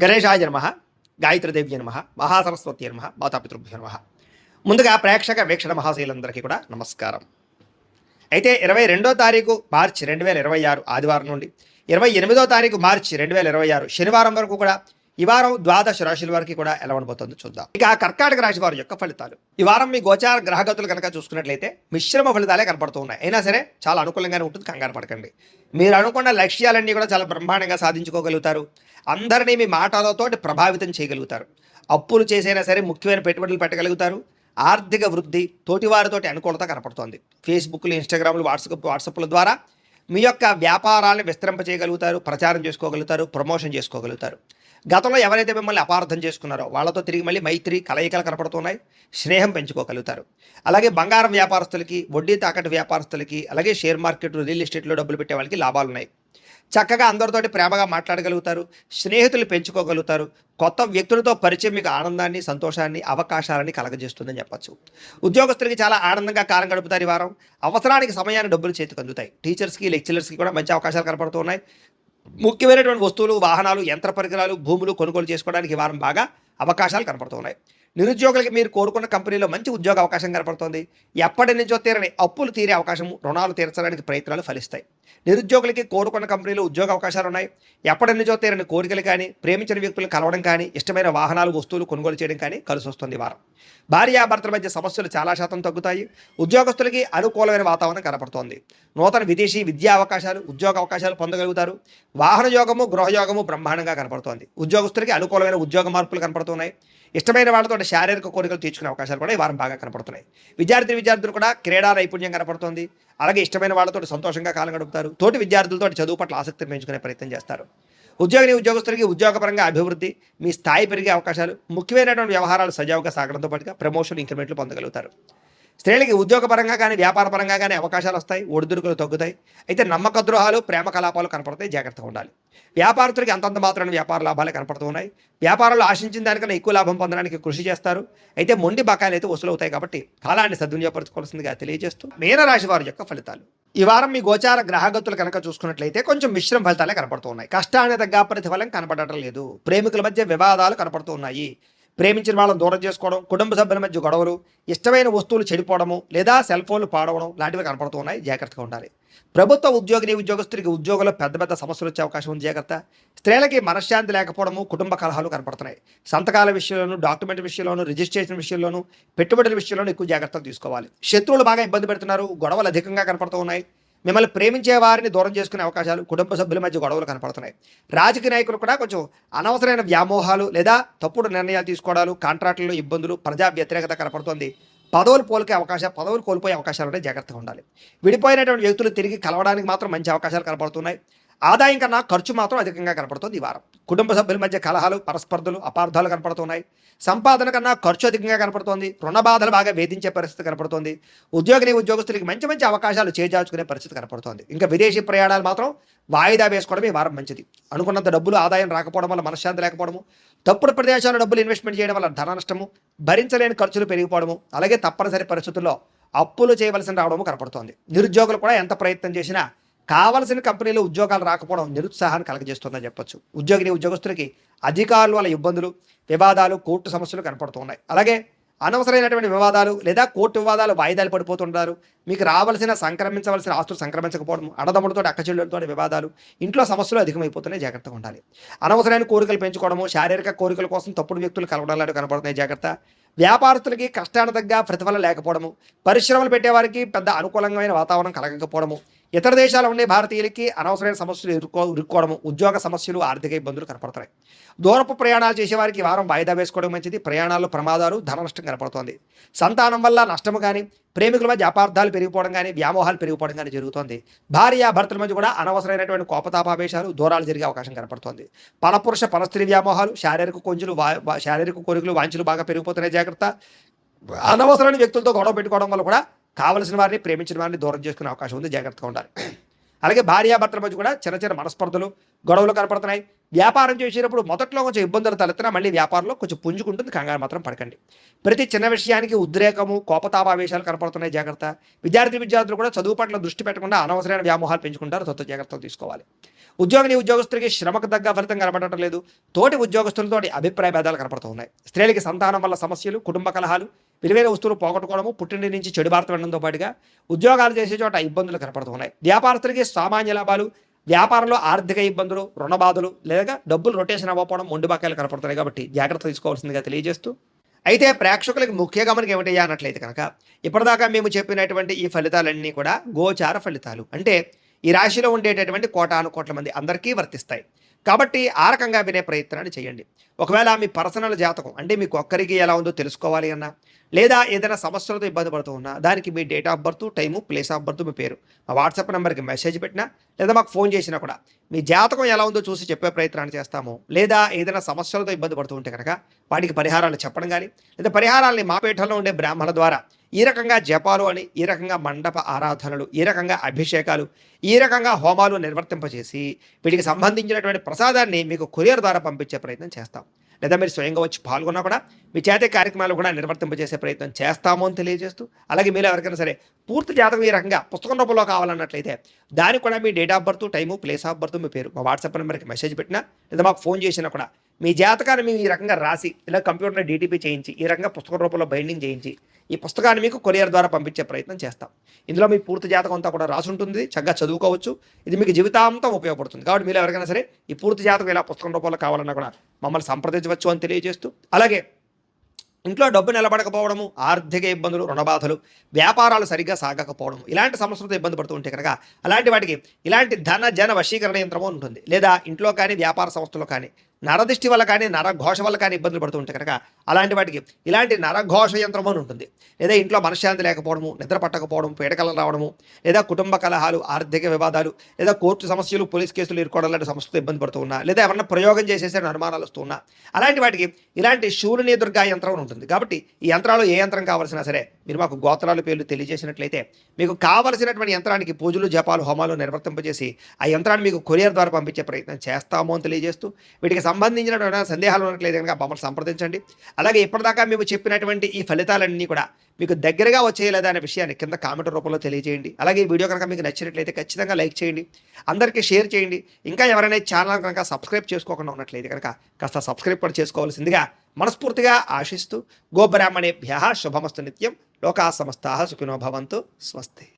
గణేశాయ నమః, గాయత్రీదేవ్య నమః, మహాసరస్వతి నమః, మాతాపితృభ్యో నమః. ముందుగా ప్రేక్షక వీక్షణ మహాశైలందరికీ కూడా నమస్కారం. అయితే 22వ తారీఖు మార్చి 2026 ఆదివారం నుండి 28వ తారీఖు మార్చి 2026 శనివారం వరకు కూడా ఈ వారం ద్వాదశ రాశుల వారికి కూడా ఎలా ఉండబోతుందో చూద్దాం. ఇక కర్కాటక రాశి వారి యొక్క ఫలితాలు. ఈ వారం మీ గోచార గ్రహగతులు కనుక చూసుకున్నట్లయితే మిశ్రమ ఫలితాలే కనపడుతూ ఉన్నాయి. అయినా సరే చాలా అనుకూలంగానే ఉంటుంది, కంగారు పడకండి. మీరు అనుకున్న లక్ష్యాలన్నీ కూడా చాలా బ్రహ్మాండంగా సాధించుకోగలుగుతారు. అందరినీ మీ మాటలతోటి ప్రభావితం చేయగలుగుతారు. అప్పులు చేసైనా సరే ముఖ్యమైన పెట్టుబడులు పెట్టగలుగుతారు. ఆర్థిక వృద్ధి, తోటివారితోటి అనుకూలత కనపడుతోంది. ఫేస్బుక్లు, ఇన్స్టాగ్రామ్లు, వాట్సాప్ల ద్వారా మీ యొక్క వ్యాపారాలను విస్తరింపచేయగలుగుతారు, ప్రచారం చేసుకోగలుగుతారు, ప్రమోషన్ చేసుకోగలుగుతారు. గతంలో ఎవరైతే మిమ్మల్ని అపార్థం చేసుకున్నారో వాళ్ళతో తిరిగి మళ్ళీ మైత్రి కలయికలు కనపడుతున్నాయి, స్నేహం పెంచుకోగలుగుతారు. అలాగే బంగారం వ్యాపారస్తులకి, వడ్డీ తాకట్టు వ్యాపారస్తులకి, అలాగే షేర్ మార్కెట్, రియల్ ఎస్టేట్లో డబ్బులు పెట్టే వాళ్ళకి లాభాలు ఉన్నాయి. చక్కగా అందరితోటి ప్రేమగా మాట్లాడగలుగుతారు, స్నేహితులు పెంచుకోగలుగుతారు. కొత్త వ్యక్తులతో పరిచయం మీకు ఆనందాన్ని, సంతోషాన్ని, అవకాశాలని కలగజేస్తుందని చెప్పచ్చు. ఉద్యోగస్తులకి చాలా ఆనందంగా కాలం గడుపుతారు ఈ వారం. అవసరానికి సమయాన్ని డబ్బులు చేతికి అందుతాయి. టీచర్స్కి, లెక్చరర్స్కి కూడా మంచి అవకాశాలు కనపడుతూ ఉన్నాయి. ముఖ్యమైనటువంటి వస్తువులు, వాహనాలు, యంత్ర పరికరాలు, భూములు కొనుగోలు చేసుకోవడానికి ఈ వారం బాగా అవకాశాలు కనపడుతున్నాయి. నిరుద్యోగులకి మీరు కోరుకున్న కంపెనీలో మంచి ఉద్యోగ అవకాశం కనపడుతుంది. ఎప్పటి నుంచో తీరని అప్పులు తీరే అవకాశం, రుణాలు తీర్చడానికి ప్రయత్నాలు ఫలిస్తాయి. నిరుద్యోగులకి కోరుకున్న కంపెనీలో ఉద్యోగ అవకాశాలు ఉన్నాయి. ఎప్పటి నుంచో తీరని కోరికలు కానీ, ప్రేమించిన వ్యక్తులు కలవడం కానీ, ఇష్టమైన వాహనాలు, వస్తువులు కొనుగోలు చేయడం కానీ కలిసి వస్తుంది ఈ వారం. భార్యాభర్తల మధ్య సమస్యలు చాలా శాతం తగ్గుతాయి. ఉద్యోగస్తులకి అనుకూలమైన వాతావరణం కనపడుతోంది. నూతన విదేశీ విద్యా అవకాశాలు, ఉద్యోగ అవకాశాలు పొందగలుగుతారు. వాహన యోగము, గృహయోగము బ్రహ్మాండంగా కనపడుతోంది. ఉద్యోగస్తులకి అనుకూలమైన ఉద్యోగ మార్పులు కనపడుతున్నాయి. ఇష్టమైన వాళ్ళతో శారీరక కోరికలు తీర్చుకునే అవకాశాలు కూడా ఈ వారం బాగా కనపడుతున్నాయి. విద్యార్థులు కూడా క్రీడా నైపుణ్యం కనపడుతుంది. అలాగే ఇష్టమైన వాళ్ళతో సంతోషంగా కాలం గడుపుతారు. తోటి విద్యార్థులతో చదువు పట్ల ఆసక్తిని పెంచుకునే ప్రయత్నం చేస్తారు. ఉద్యోగస్తులకి ఉద్యోగపరంగా అభివృద్ధి, మీ స్థాయి పెరిగే అవకాశాలు, ముఖ్యమైనటువంటి వ్యవహారాలు సజావుగా సాగడంతో పాటుగా ప్రమోషన్, ఇంక్రిమెంట్లు పొందగలుగుతారు. స్త్రీలకి ఉద్యోగపరంగా కానీ, వ్యాపారపరంగా కానీ అవకాశాలు వస్తాయి. ఒడిదుడుకులు తగ్గుతాయి. అయితే నమ్మక ద్రోహాలు, ప్రేమ కలాపాలు కనపడతాయి, జాగ్రత్తగా ఉండాలి. వ్యాపారస్తులకి అంతంత మాత్రమే వ్యాపార లాభాలే కనపడుతూ ఉన్నాయి. వ్యాపారాలు ఆశించిన దానికన్నా ఎక్కువ లాభం పొందడానికి కృషి చేస్తారు. అయితే మొండి బకాయిలు అయితే వసూలు అవుతాయి కాబట్టి కాలాన్ని సద్వినియోగపరచుకోవాల్సిందిగా తెలియజేస్తూ మీనరాశి వారి యొక్క ఫలితాలు. ఈ వారం మీ గోచార గ్రహగతులు కనుక చూసుకున్నట్లయితే కొంచెం మిశ్రమ ఫలితాలే కనపడుతూ ఉన్నాయి. కష్టానికి తగ్గ ప్రతిఫలం కనపడటం లేదు. ప్రేమికుల మధ్య వివాదాలు కనపడుతూ ఉన్నాయి. ప్రేమించిన వాళ్ళని దూరం చేసుకోవడం, కుటుంబ సభ్యుల మధ్య గొడవలు, ఇష్టమైన వస్తువులు చెడిపోవడము లేదా సెల్ ఫోన్లు పాడవడం లాంటివి కనపడుతూ ఉన్నాయి. జాగ్రత్తగా ఉండాలి. ప్రభుత్వ ఉద్యోగస్తులకి ఉద్యోగంలో పెద్ద పెద్ద సమస్యలు వచ్చే అవకాశం ఉంది. జాగ్రత్త. స్త్రీలకి మనశ్శాంతి లేకపోవడము, కుటుంబ కలహాలు కనపడుతున్నాయి. సంతకాల విషయంలోనూ, డాక్యుమెంట్ విషయంలోనూ, రిజిస్ట్రేషన్ విషయంలోనూ, పెట్టుబడుల విషయంలోనూ ఎక్కువ జాగ్రత్తలు తీసుకోవాలి. శత్రువులు బాగా ఇబ్బంది పెడుతున్నారు. గొడవలు అధికంగా కనపడుతూ ఉన్నాయి. మిమ్మల్ని ప్రేమించే వారిని దూరం చేసుకునే అవకాశాలు, కుటుంబ సభ్యుల మధ్య గొడవలు కనపడుతున్నాయి. రాజకీయ నాయకులు కూడా కొంచెం అనవసరమైన వ్యామోహాలు లేదా తప్పుడు నిర్ణయాలు తీసుకోవడాలు, కాంట్రాక్టుల్లో ఇబ్బందులు, ప్రజా వ్యతిరేకత కనపడుతోంది. పదవులు కోల్పోయే అవకాశాలు ఉంటే జాగ్రత్తగా ఉండాలి. విడిపోయినటువంటి వ్యక్తులు తిరిగి కలవడానికి మాత్రం మంచి అవకాశాలు కనపడుతున్నాయి. ఆదాయం కన్నా ఖర్చు మాత్రం అధికంగా కనపడుతుంది ఈ వారం. కుటుంబ సభ్యుల మధ్య కలహాలు, పరస్పర్ధలు, అపార్థాలు కనపడుతున్నాయి. సంపాదన కన్నా ఖర్చు అధికంగా కనపడుతోంది. రుణ బాధలు బాగా వేధించే పరిస్థితి కనపడుతోంది. ఉద్యోగస్తులకి మంచి అవకాశాలు చేజార్చుకునే పరిస్థితి కనపడుతోంది. ఇంకా విదేశీ ప్రయాణాలు మాత్రం వాయిదా వేసుకోవడం ఈ వారం మంచిది. అనుకున్నంత డబ్బులు ఆదాయం రాకపోవడం వల్ల మనశ్శాంతి లేకపోవడము, తప్పుడు ప్రదేశాల్లో డబ్బులు ఇన్వెస్ట్మెంట్ చేయడం వల్ల ధన నష్టము, భరించలేని ఖర్చులు పెరిగిపోవడము, అలాగే తప్పనిసరి పరిస్థితుల్లో అప్పులు చేయవలసిన రావడము కనపడుతోంది. నిరుద్యోగులు కూడా ఎంత ప్రయత్నం చేసినా కావలసిన కంపెనీలో ఉద్యోగాలు రాకపోవడం నిరుత్సాహాన్ని కలగజేస్తుందని చెప్పొచ్చు. ఉద్యోగస్తులకి అధికారుల వల్ల ఇబ్బందులు, వివాదాలు, కోర్టు సమస్యలు కనపడుతున్నాయి. అలాగే అనవసరమైనటువంటి వివాదాలు లేదా కోర్టు వివాదాలు వాయిదాలు పడిపోతుంటారు. మీకు సంక్రమించవలసిన ఆస్తులు సంక్రమించకపోవడం, అన్నదమ్ములతో అక్కచెల్లెలతో వివాదాలు, ఇంట్లో సమస్యలు అధికమైపోతున్నాయి. జాగ్రత్తగా ఉండాలి. అనవసరమైన కోరికలు పెంచుకోవడము, శారీరక కోరికల కోసం తప్పుడు వ్యక్తులు కలవడాలు కనపడుతున్నాయి. జాగ్రత్త. వ్యాపారస్తులకి కష్టానికి తగ్గ ప్రతిఫలం లేకపోవడము, పరిశ్రమలు పెట్టేవారికి పెద్ద అనుకూలమైన వాతావరణం కలగకపోవడము, ఇతర దేశాల్లో ఉండే భారతీయులకి అనవసరమైన సమస్యలు ఇరుక్కోవడము, ఉద్యోగ సమస్యలు, ఆర్థిక ఇబ్బందులు కనపడుతున్నాయి. దూరపు ప్రయాణాలు చేసేవారికి వారం వాయిదా వేసుకోవడం మంచిది. ప్రయాణాల్లో ప్రమాదాలు, ధన నష్టం కనపడుతోంది. సంతానం వల్ల నష్టము కానీ, ప్రేమికుల మధ్య అపార్థాలు పెరిగిపోవడం కానీ, వ్యామోహాలు పెరిగిపోవడం కానీ జరుగుతోంది. భార్యాభర్తల మధ్య కూడా అనవసరమైనటువంటి కోపతాపావేశాలు, దూరాలు జరిగే అవకాశం కనపడుతోంది. పరస్త్రీ వ్యామోహాలు, శారీరక కోరికలు, వాంఛలు బాగా పెరిగిపోతున్నాయి. జాగ్రత్త. అనవసరమైన వ్యక్తులతో గొడవ పెట్టుకోవడం వల్ల కూడా కావలసిన వారిని, ప్రేమించిన వారిని దూరం చేసుకునే అవకాశం ఉంది. జాగ్రత్తగా ఉండాలి. అలాగే భార్యాభర్తల మధ్య కూడా చిన్న మనస్పర్ధలు, గొడవలు కనపడుతున్నాయి. వ్యాపారం చేసేటప్పుడు మొదట్లో కొంచెం ఇబ్బందులు తలెత్తినా మళ్ళీ వ్యాపారంలో కొంచెం పుంజుకుంటుంది, కంగారు మాత్రం పడకండి. ప్రతి చిన్న విషయానికి ఉద్రేకము, కోపతాపావేశాలు కనపడుతున్నాయి, జాగ్రత్త. విద్యార్థులు కూడా చదువు పట్ల దృష్టి పెట్టకుండా అనవసరమైన వ్యామోహాలు పెంచుకుంటారు, జాగ్రత్తలు తీసుకోవాలి. ఉద్యోగస్తులకి శ్రమకు తగ్గ ఫలితం కనపడటం లేదు. తోటి ఉద్యోగస్తులతోటి అభిప్రాయ భేదాలు కనపడుతూ ఉన్నాయి. స్త్రీలకి సంతానం వల్ల సమస్యలు, కుటుంబ కలహాలు, విలువైన వస్తువులు పోగొట్టుకోవడము, పుట్టింటి నుంచి చెడు వార్త వినడంతో పాటుగా ఉద్యోగాలు చేసే చోట ఇబ్బందులు కనపడుతూ ఉన్నాయి. వ్యాపారస్తులకి సామాన్య లాభాలు, వ్యాపారంలో ఆర్థిక ఇబ్బందులు, రుణ బాధలు లేదా డబ్బులు రొటేషన్ అవ్వకపోవడం, మొండి బకాయిలు కనపడుతున్నాయి. కాబట్టి జాగ్రత్త తీసుకోవాల్సిందిగా తెలియజేస్తూ, అయితే ప్రేక్షకులకు ముఖ్య గమనిక ఏమిటయ్యా అన్నట్లయితే కనుక, ఇప్పటిదాకా మేము చెప్పినటువంటి ఈ ఫలితాలన్నీ కూడా గోచార ఫలితాలు, అంటే ఈ రాశిలో ఉండేటటువంటి కోటాను కోట్ల మంది అందరికీ వర్తిస్తాయి. కాబట్టి ఆ రకంగా వినే ప్రయత్నాన్ని చేయండి. ఒకవేళ మీ పర్సనల్ జాతకం అంటే మీకు ఒక్కరికి ఎలా ఉందో తెలుసుకోవాలి అన్నా, లేదా ఏదైనా సమస్యలతో ఇబ్బంది పడుతూ ఉన్నా, దానికి మీ date of birth, time, place of birth, మీ పేరు మా వాట్సాప్ నెంబర్కి మెసేజ్ పెట్టినా, లేదా మాకు ఫోన్ చేసినా కూడా మీ జాతకం ఎలా ఉందో చూసి చెప్పే ప్రయత్నాన్ని చేస్తాము. లేదా ఏదైనా సమస్యలతో ఇబ్బంది పడుతూ ఉంటే కనుక వాటికి పరిహారాలు చెప్పడం కానీ, లేదా పరిహారాలని మా పీఠంలో ఉండే బ్రాహ్మణుల ద్వారా ఈ రకంగా జపాలు అని, ఈ రకంగా మండప ఆరాధనలు, ఈ రకంగా అభిషేకాలు, ఈ రకంగా హోమాలు నిర్వర్తింపజేసి వీటికి సంబంధించినటువంటి ప్రసాదాన్ని మీకు కొరియర్ ద్వారా పంపించే ప్రయత్నం చేస్తాం. లేదా మీరు స్వయంగా వచ్చి పాల్గొన్నా కూడా మీ చేతే కార్యక్రమాలు కూడా నిర్వర్తింపజేసే ప్రయత్నం చేస్తాము అని తెలియజేస్తూ, అలాగే మీరు ఎవరికైనా సరే పూర్తి జాతకం ఈ రకంగా పుస్తకం రూపంలో కావాలన్నట్లయితే దానికి కూడా మీ date of birth, time, place of birth, మీ పేరు మా వాట్సాప్ నెంబర్కి మెసేజ్ పెట్టినా, లేదా మాకు ఫోన్ చేసినా కూడా మీ జాతకాన్ని మేము ఈ రకంగా రాసి, ఇలా కంప్యూటర్లో డీటీపీ చేయించి, ఈ రకంగా పుస్తకం రూపంలో బైండింగ్ చేయించి ఈ పుస్తకాన్ని మీకు కొరియర్ ద్వారా పంపించే ప్రయత్నం చేస్తాం. ఇందులో మీ పూర్తి జాతకం అంతా కూడా రాసి ఉంటుంది, చక్కగా చదువుకోవచ్చు. ఇది మీకు జీవితాంతం ఉపయోగపడుతుంది. కాబట్టి మీరు ఎవరికైనా సరే ఈ పూర్తి జాతకం ఇలా పుస్తకం రూపంలో కావాలన్నా కూడా మమ్మల్ని సంప్రదించవచ్చు అని తెలియజేస్తూ, అలాగే ఇంట్లో డబ్బు నిలబడకపోవడము, ఆర్థిక ఇబ్బందులు, రుణబాధలు, వ్యాపారాలు సరిగ్గా సాగకపోవడం, ఇలాంటి సమస్యలతో ఇబ్బంది పడుతూ ఉంటే కనుక అలాంటి వాటికి ఇలాంటి ధన జన వశీకరణ యంత్రము ఉంటుంది. లేదా ఇంట్లో కానీ వ్యాపార సంస్థలో కానీ నరదిష్టి వల్ల కానీ, నరఘోష వల్ల కానీ ఇబ్బందులు పడుతూ ఉంటే కనుక అలాంటి వాటికి ఇలాంటి నరఘోష యంత్రము అని ఉంటుంది. లేదా ఇంట్లో మనశ్శాంతి లేకపోవడము, నిద్ర పట్టకపోవడం, పీడకలు రావడము, లేదా కుటుంబ కలహాలు, ఆర్థిక వివాదాలు, లేదా కోర్టు సమస్యలు, పోలీస్ కేసులు ఇరుకోవడం లాంటి సమస్యతో ఇబ్బంది పడుతూ ఉన్నా, లేదా ఎవరన్నా ప్రయోగం చేసేసే అనుమానాలు వస్తూ ఉన్నా, అలాంటి వాటికి ఇలాంటి శూలిని దుర్గా యంత్రం అని ఉంటుంది. కాబట్టి ఈ యంత్రాలు ఏ యంత్రం కావాల్సినా సరే మీరు మాకు గోత్రాల పేర్లు తెలియజేసినట్లయితే మీకు కావలసినటువంటి యంత్రానికి పూజలు, జపాలు, హోమాలు నిర్వర్తింపజేసి ఆ యంత్రాన్ని మీకు కొరియర్ ద్వారా పంపించే ప్రయత్నం చేస్తాము అని తెలియజేస్తూ, వీటికి సంబంధించిన సందేహాలు ఉన్నట్లయితే కనుక మమ్మల్ని సంప్రదించండి. అలాగే ఇప్పటిదాకా మేము చెప్పినటువంటి ఈ ఫలితాలన్నీ కూడా మీకు దగ్గరగా వచ్చేయలేదా అనే విషయాన్ని కింద కామెంట్ రూపంలో తెలియజేయండి. అలాగే ఈ వీడియో కనుక మీకు నచ్చినట్లయితే ఖచ్చితంగా లైక్ చేయండి, అందరికీ షేర్ చేయండి. ఇంకా ఎవరైనా ఛానల్ కనుక సబ్స్క్రైబ్ చేసుకోకుండా ఉన్నట్లయితే కనుక కాస్త సబ్స్క్రైబ్ కూడా చేసుకోవాల్సిందిగా మనస్ఫూర్తిగా ఆశిస్తూ, గోబ్రాహ్మణేభ్యః శుభమస్తు నిత్యం, లోకా సమస్తాః సుఖినో భవంతు, స్వస్తి.